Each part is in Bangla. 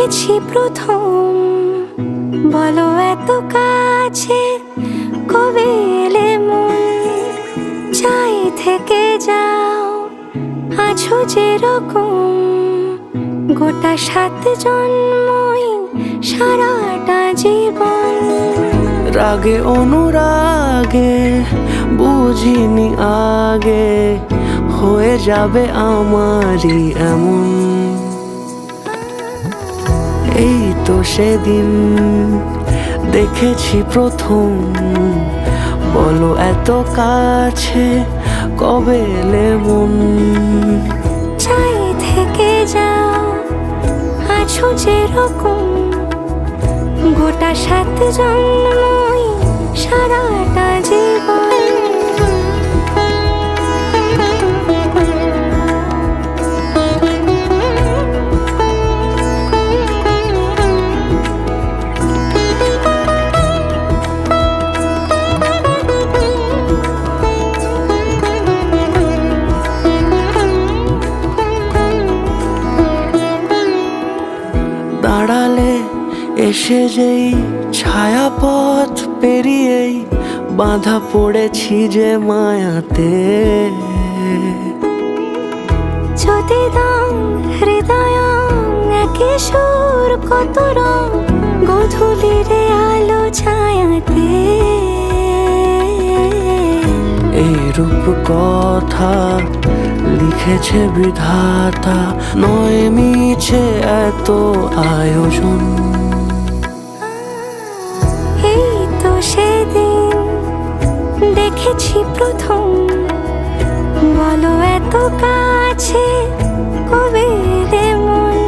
দেখেছি প্রথম, বলো এত কাছে কবে এলে মন, চাই থেকে যাও আছো যেরকম, গোটা 7 জন্মই সারাটা জীবন। রাগে অনুরাগে বুঝিনি আগে, হয়ে যাবে আমারই এমন। এই তো সেদিন দেখেছি প্রথম, বলো এত কাছে কবে এলে মন, চাই থেকে যাও আছো যেরকম, গোটা 7 জন্মই সারাটা জীবন। দাঁড়ালে এসে যেই ছায়াপথ পেরিয়েই বাঁধা পড়েছি যে মায়াতে। যদি দাও হৃদয় একে সুর কত রং, গধূলিরে আলো ছায়াতে। এই রূপ কথা লিখেছে বিধাতা, নয় মিছে এত আয়োজন। এই তো সেদিন দেখেছি প্রথম, বলো এত কাছে কবে এলে মন,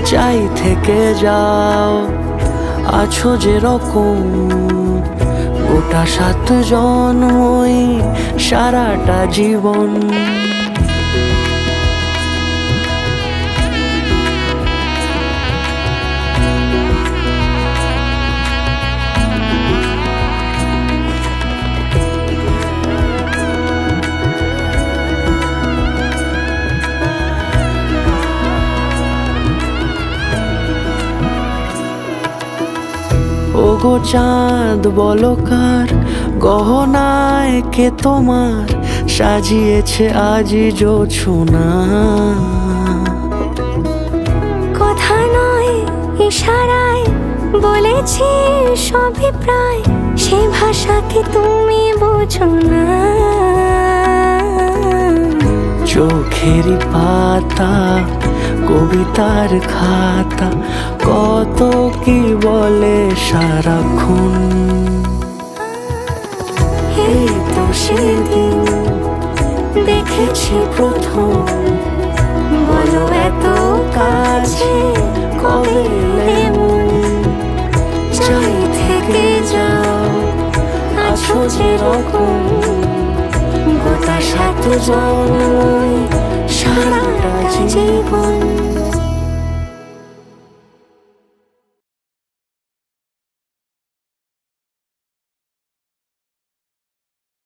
চাই থেকে যাও আছো যেরকম, গোটা 7 জন্মই সারাটা জীবন। ওগো চাঁদ বলো কার গহনায় কে তোমার সাজিয়েছে আজি জোছনা। কথা নয় ইশারায় বলেছি সবই প্রায়, সে ভাষাকে তুমি বোঝো না। চোখেরই পাতা কবিতার খাতা, কত কি বলে সারাক্ষণ। এই তো সেদিন দেখেছি প্রথম, বলো এত কাছে কবে এলে মন, চাই থেকে যাও আছো যেরকম, গোটা 7 জন্মই সারাটা জীবন।